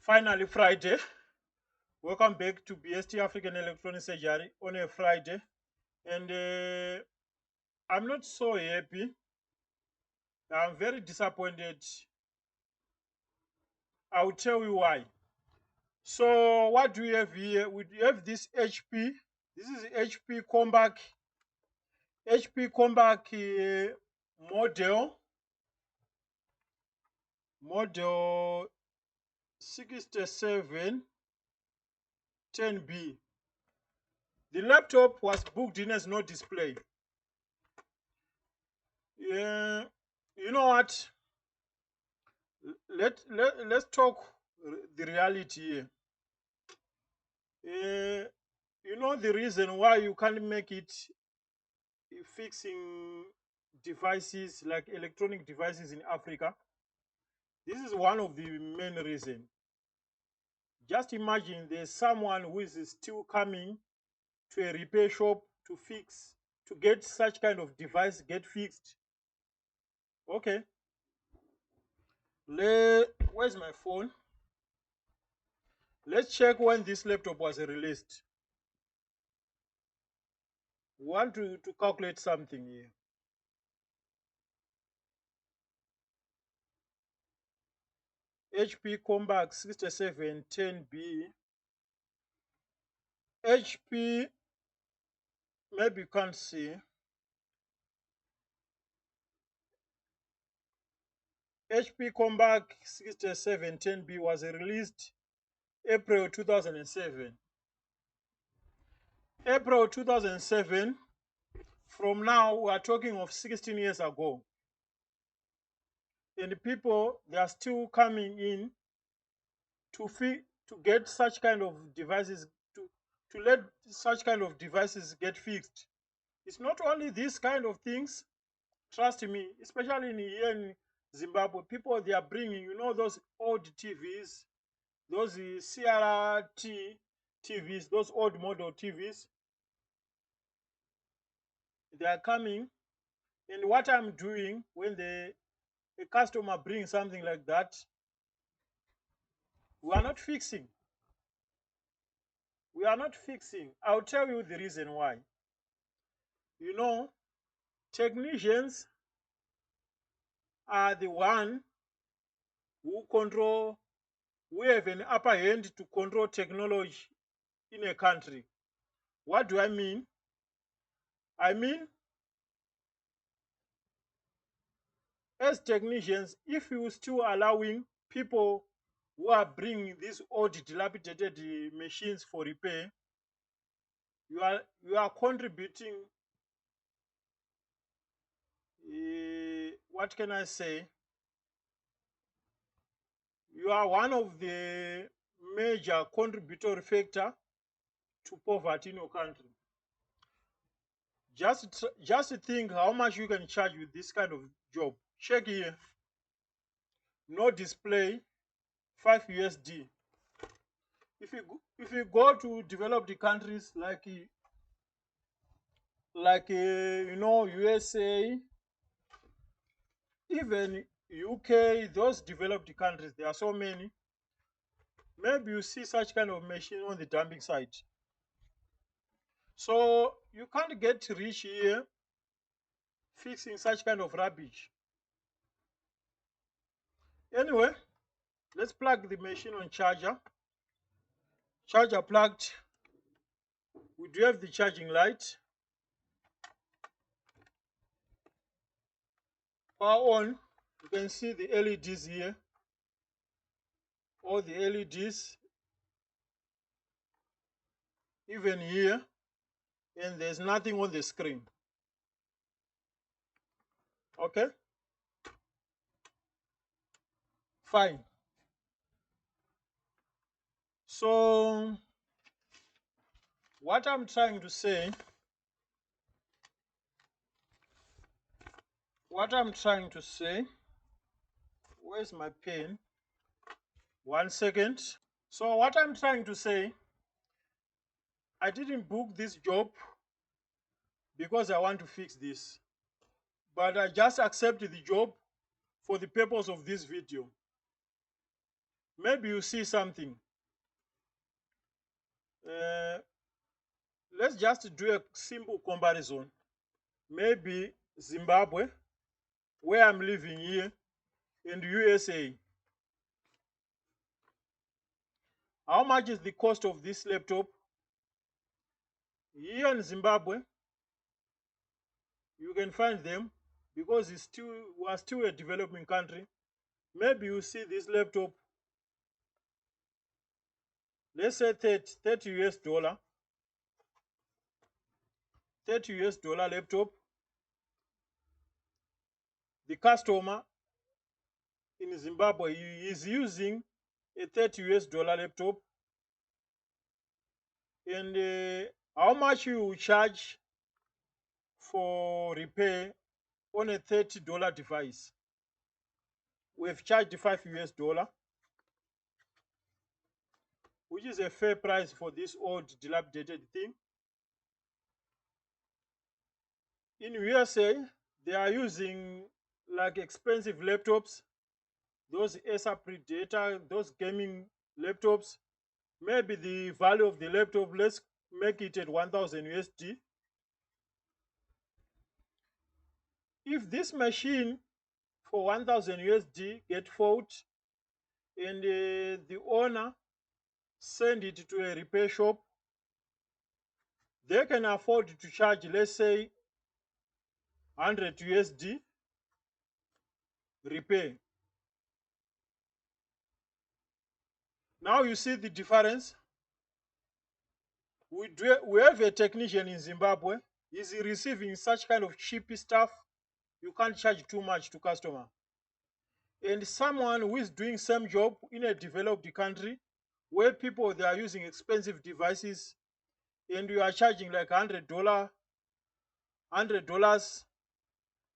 Finally, Friday. Welcome back to BST African Electronic Surgery on a Friday. And I'm not so happy. I'm very disappointed. I'll tell you why. So, what do we have here? We have this HP. This is HP Compaq. HP Compaq model 6710B. The laptop was booked in as no display. Yeah, you know what? Let's talk the reality here. You know the reason why you can't make it fixing devices like electronic devices in Africa. This is one of the main reasons. Just imagine there's someone who is still coming to a repair shop to get such kind of device get fixed. Okay, where's my phone? Let's check when this laptop was released. We want to calculate something here. HP Compaq 6710B. HP, maybe you can't see. HP Compaq 6710B was released April 2007. April 2007, from now we are talking of 16 years ago. And people, they are still coming in to get such kind of devices, to let such kind of devices get fixed. It's not only these kind of things, trust me, especially here in Zimbabwe, people, they are bringing, you know, those old TVs, those CRT TVs, those old model TVs. They are coming, and what I'm doing when a customer brings something like that, we are not fixing. We are not fixing. I'll tell you the reason why. You know, technicians are the one who have an upper hand to control technology in a country. What do I mean? I mean, as technicians, if you still allowing people who are bringing these old dilapidated machines for repair, you are contributing, what can I say? You are one of the major contributory factor to poverty in your country. Just think how much you can charge with this kind of job. Check here. No display, 5 USD. If you go to developed countries like you know, USA, even UK, those developed countries, there are so many. Maybe you see such kind of machine on the dumping site. So you can't get rich here fixing such kind of rubbish. Anyway, let's plug the machine on charger. Charger plugged. We do have the charging light. Power on. You can see the LEDs here. All the LEDs. Even here. And there's nothing on the screen. Okay? Fine. So, what I'm trying to say, where's my pen? 1 second. So what I'm trying to say, I didn't book this job because I want to fix this, but I just accepted the job for the purpose of this video. maybe you see something. Uh, let's just do a simple comparison. Maybe Zimbabwe, where I'm living here, and USA. How much is the cost of this laptop? Here in Zimbabwe, you can find them because we are still a developing country. Maybe you see this laptop, let's say 30 US dollar, 30 US dollar laptop. The customer in Zimbabwe is using a 30 US dollar laptop, and how much you will charge for repair on a $30 device? We've charged 5 US dollar, which is a fair price for this old dilapidated thing. In USA, they are using like expensive laptops, those Acer Predator, those gaming laptops. Maybe the value of the laptop, let's make it at 1000 USD. If this machine for 1000 USD get fault and the owner send it to a repair shop, they can afford to charge, let's say, 100 USD repair. Now you see the difference. We have a technician in Zimbabwe. Is receiving such kind of cheap stuff. You can't charge too much to customer. And someone who is doing same job in a developed country where people they are using expensive devices and you are charging like $100,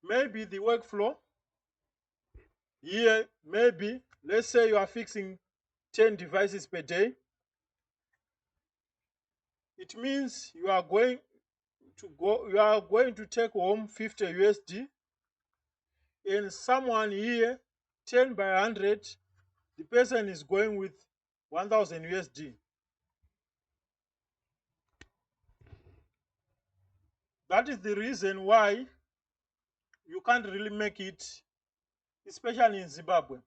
maybe the workflow here, maybe let's say you are fixing 10 devices per day. It means you are going to take home 50 USD, and someone here 10 by 100, the person is going with 1000 USD. That is the reason why you can't really make it, especially in Zimbabwe.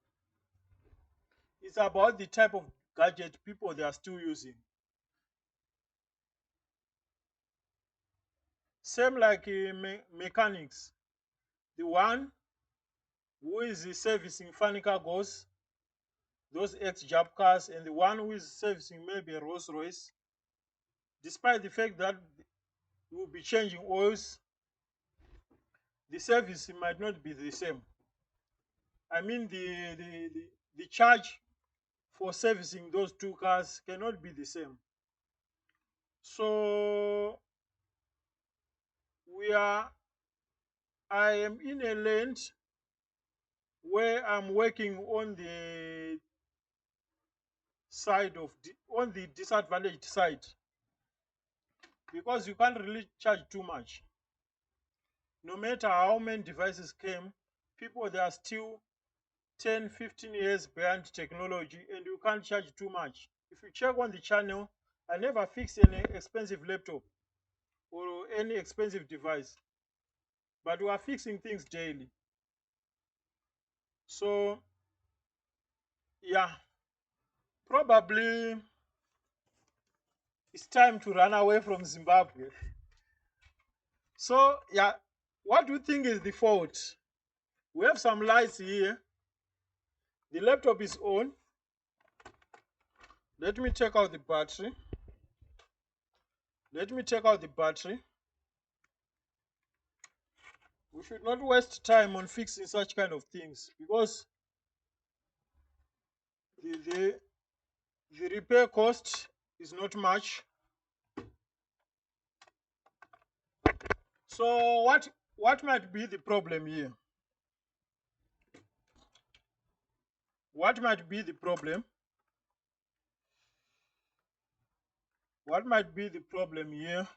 It's about the type of gadget people they are still using. Same like mechanics. The one who is servicing funny cargoes, those ex-Jap cars, and the one who is servicing maybe a Rolls Royce, despite the fact that you will be changing oils, the service might not be the same. I mean, the charge for servicing those two cars cannot be the same. So I am in a land where I'm working on the on the disadvantaged side, because you can't really charge too much. No matter how many devices came, people they are still 10-15 years behind technology, and you can't charge too much. If you check on the channel, I never fixed any expensive laptop or any expensive device, but we are fixing things daily. So yeah, probably it's time to run away from Zimbabwe. So yeah, what do you think is the fault? We have some lights here. The laptop is on. Let me take out the battery. Let me take out the battery. We should not waste time on fixing such kind of things, because the repair cost is not much. So what might be the problem here? What might be the problem? What might be the problem here?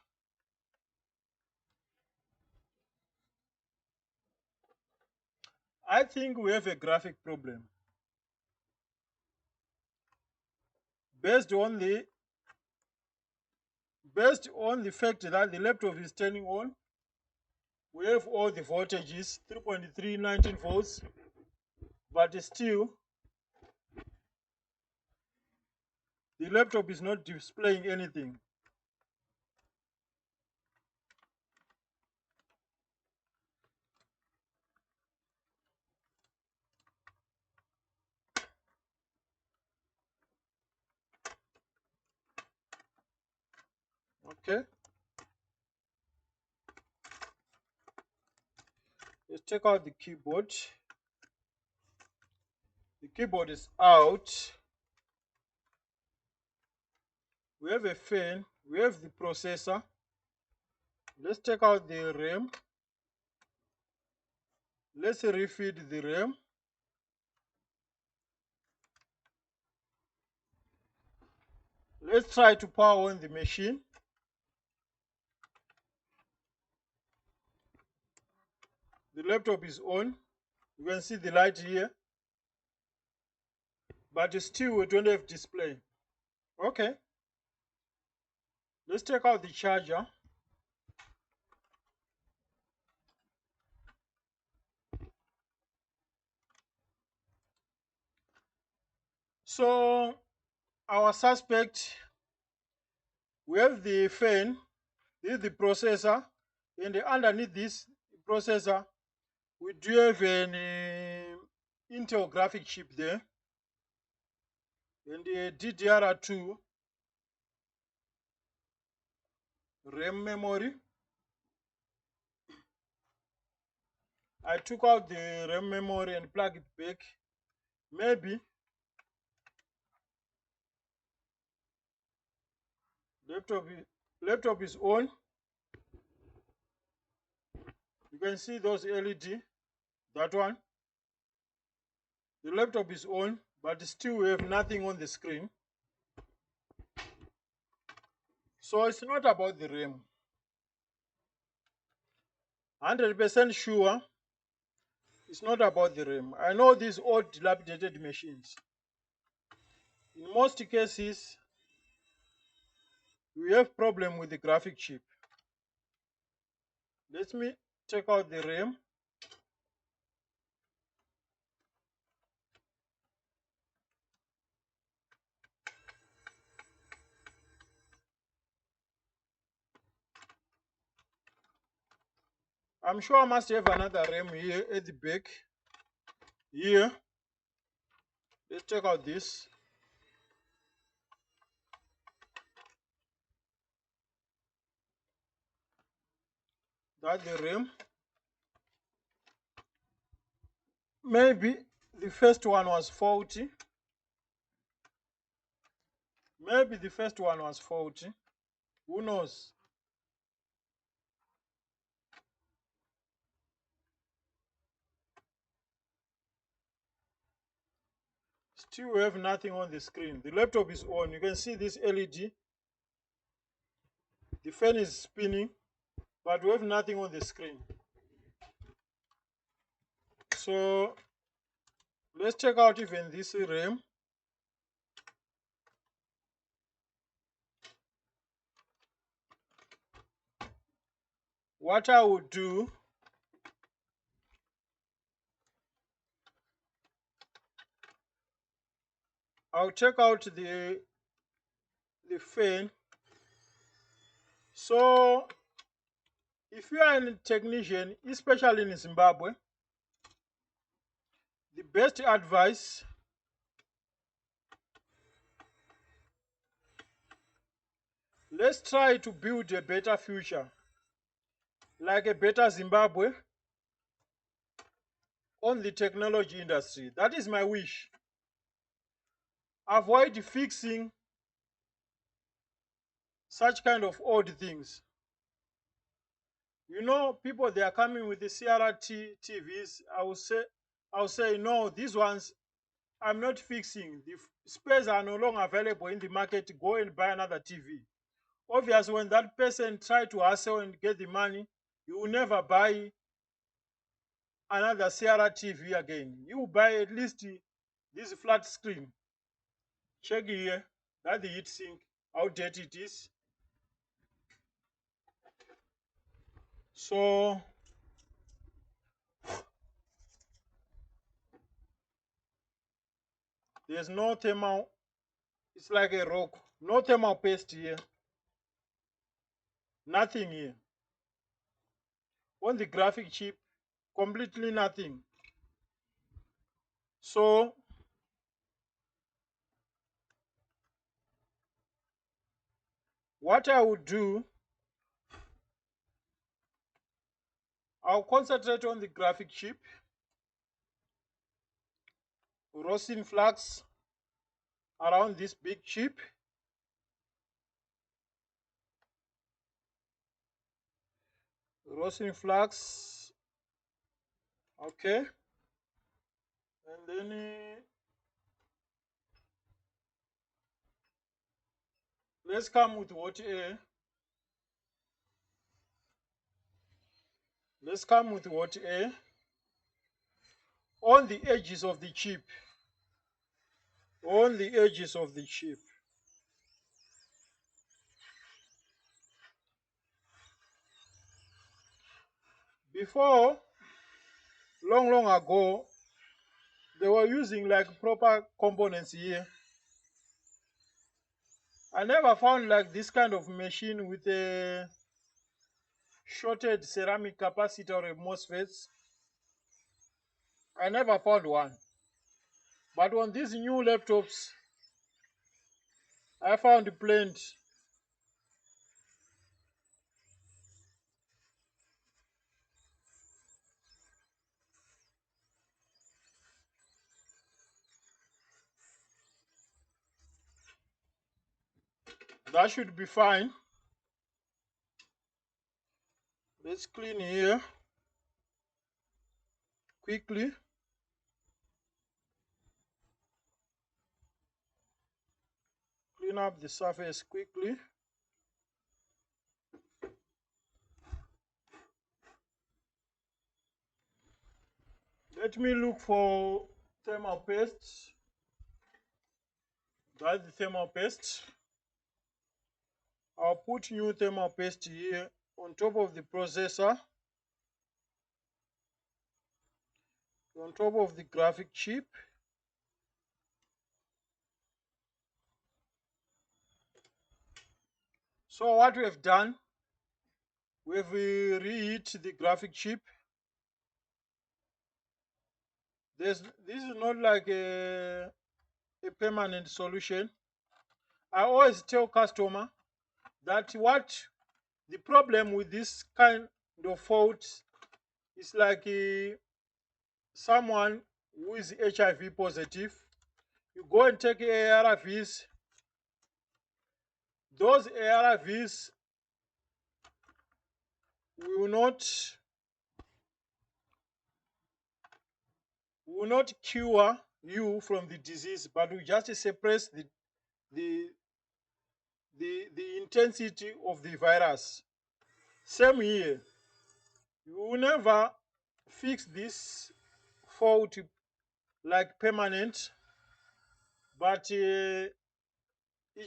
I think we have a graphic problem. based on the fact that the laptop is turning on, we have all the voltages 3.3, 19 volts, but still the laptop is not displaying anything. Okay, let's check out the keyboard. The keyboard is out. We have a fan, we have the processor. Let's check out the RAM. Let's refeed the RAM. Let's try to power on the machine. The laptop is on. You can see the light here, but still we don't have display. Okay, let's take out the charger. So our suspect, we have the fan, this is the processor, and underneath this processor we do have an Intel graphic chip there, and the DDR2 RAM memory. I took out the RAM memory and plug it back. Maybe laptop is on. You can see those LED, that one. The laptop is on, but still we have nothing on the screen. So it's not about the RAM. 100% sure it's not about the RAM. I know these old dilapidated machines. In most cases, we have problem with the graphic chip. Let me check out the RAM. I'm sure I must have another RAM here at the back. Here. Let's check out this. That's the RAM. Maybe the first one was faulty. Maybe the first one was faulty. Who knows? Still we have nothing on the screen. The laptop is on. You can see this LED. The fan is spinning, but we have nothing on the screen. So let's check out even this RAM. What I would do, I'll check out the fan. So if you are a technician, especially in Zimbabwe, the best advice, let's try to build a better future, like a better Zimbabwe on the technology industry. That is my wish. Avoid fixing such kind of old things. You know, people, they are coming with the CRT TVs. I will say no, these ones I'm not fixing. The spares are no longer available in the market. Go and buy another TV. Obviously, when that person try to hustle and get the money, you will never buy another CRT TV again. You buy at least this flat screen. Check here. That's the heat sink, how dirty it is. So there's no thermal, it's like a rock. No thermal paste here. Nothing here. On the graphic chip, completely nothing. So what I would do, I'll concentrate on the graphic chip, roasting flux around this big chip. Roasting flux, okay. And then let's come with hot air. Let's come with hot air on the edges of the chip. On the edges of the chip. Before, long ago, they were using like proper components here. I never found like this kind of machine with a shorted ceramic capacitor or a MOSFETs. I never found one. But on these new laptops, I found plenty. That should be fine. Let's clean here quickly. Clean up the surface quickly. Let me look for thermal paste. That's the thermal paste. I'll put new thermal paste here on top of the processor, on top of the graphic chip. So what we have done, we've reheat the graphic chip. This is not like a permanent solution. I always tell customer that what the problem with this kind of fault is like someone who is HIV positive. You go and take ARVs. Those ARVs will not cure you from the disease, but will just suppress the the intensity of the virus. Same here. You will never fix this fault like permanent, but it's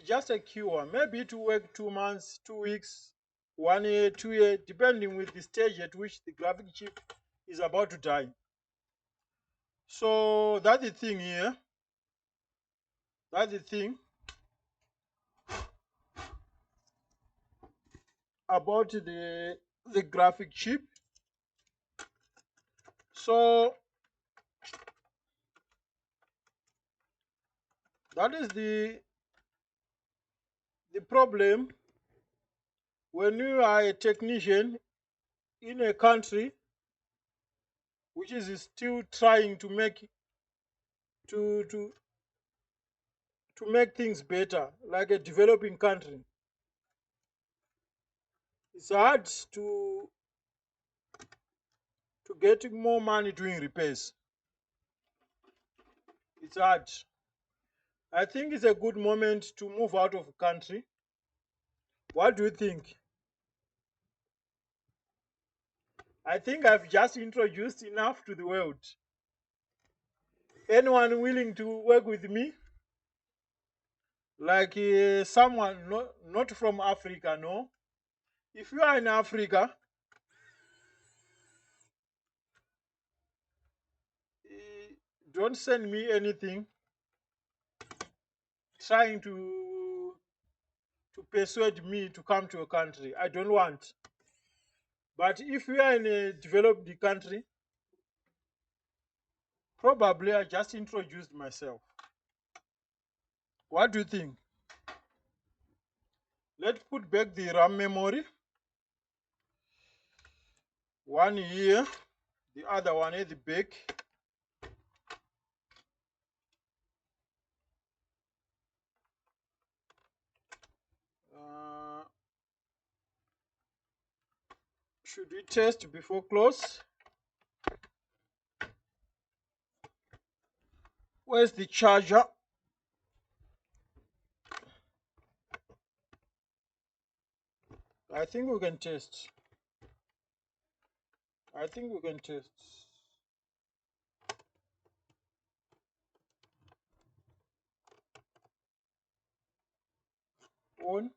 just a cure. Maybe it will work 2 months, 2 weeks, 1 year, 2 year, depending with the stage at which the graphic chip is about to die. So that's the thing here. That's the thing about the graphic chip. So that is the problem when you are a technician in a country which is still trying to make to to to make things better, like a developing country. It's hard to get more money doing repairs. It's hard. I think it's a good moment to move out of the country. What do you think? I think I've just introduced enough to the world. Anyone willing to work with me? like someone not from Africa. No, if you are in Africa, eh, don't send me anything trying to persuade me to come to a country. I don't want. But if you are in a developed country, probably I just introduced myself. What do you think? Let's put back the RAM memory. One here, the other one at the back. Uh, should we test before close? Where's the charger? I think we can test. I think we can test. On.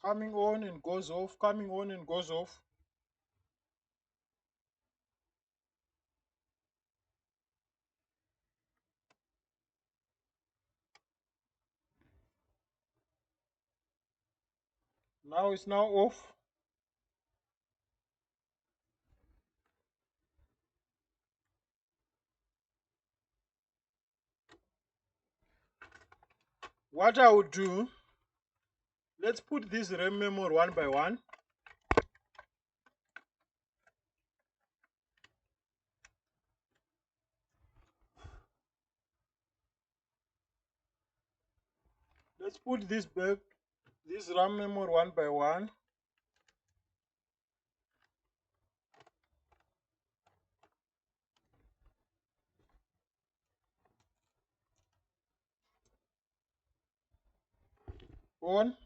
Coming on and goes off. Coming on and goes off. Now it's now off. What I would do, let's put this RAM memory one by one. Let's put this back, this RAM memory one by one. On.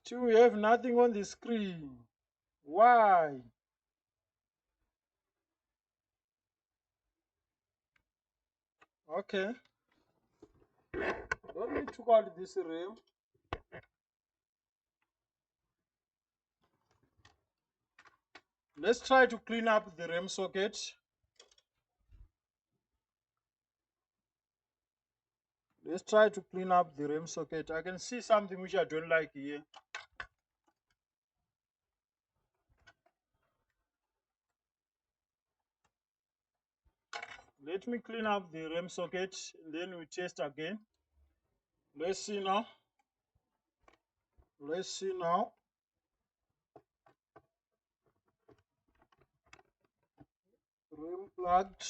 Still we have nothing on the screen. Why? Okay. Let me take out this RAM. Let's try to clean up the RAM socket. Let's try to clean up the RAM socket. I can see something which I don't like here. Let me clean up the RAM socket, then we test again. Let's see now. Let's see now. RAM plugged.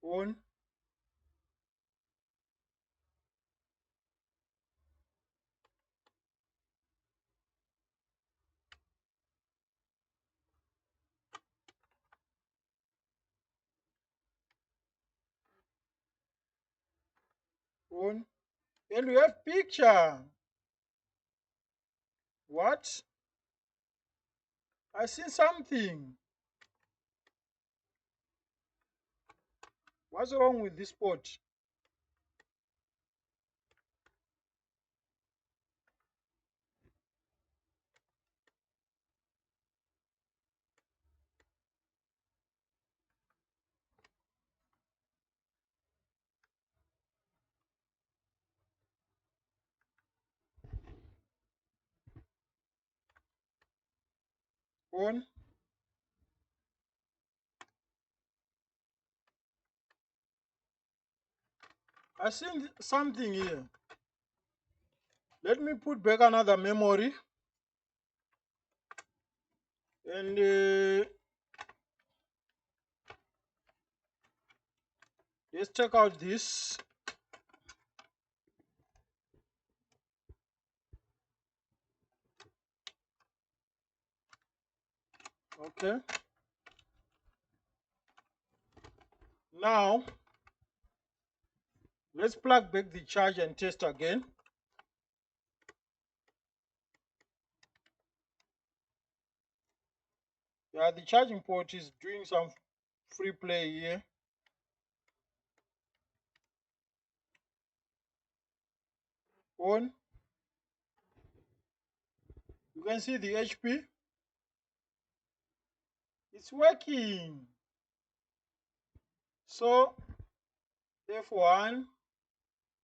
On. On. And we have picture. What? I see something. What's wrong with this port? On. I see something here. Let me put back another memory. And let's check out this. Okay. Now let's plug back the charge and test again. Yeah, the charging port is doing some free play here. On. You can see the HP. It's working. So F1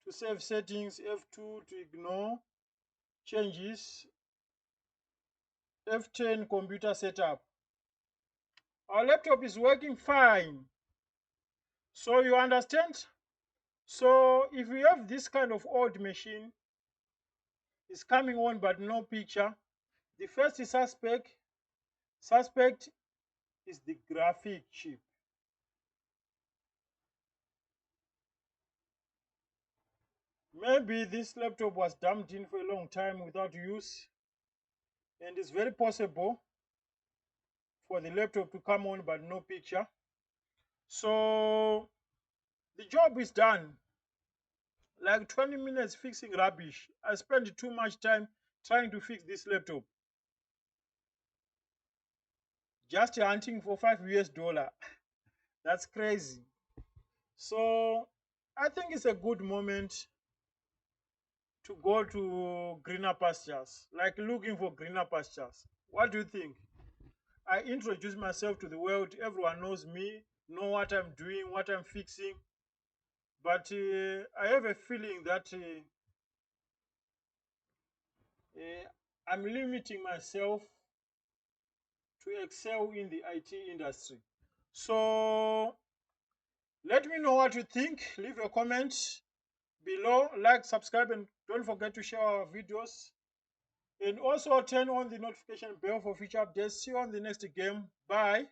to save settings, F2 to ignore changes, F10 computer setup. Our laptop is working fine. So you understand? So if you have this kind of old machine, it's coming on but no picture, the first suspect is the graphic chip. Maybe this laptop was dumped in for a long time without use, and it's very possible for the laptop to come on but no picture. So the job is done. Like 20 minutes fixing rubbish. I spent too much time trying to fix this laptop. Just hunting for $5. That's crazy. So I think it's a good moment to go to greener pastures, like looking for greener pastures. What do you think? I introduce myself to the world. Everyone knows me, know what I'm doing, what I'm fixing. But I have a feeling that I'm limiting myself to excel in the IT industry. So let me know what you think. Leave a comment below, like, subscribe, and don't forget to share our videos. And also turn on the notification bell for future updates. See you on the next game. Bye.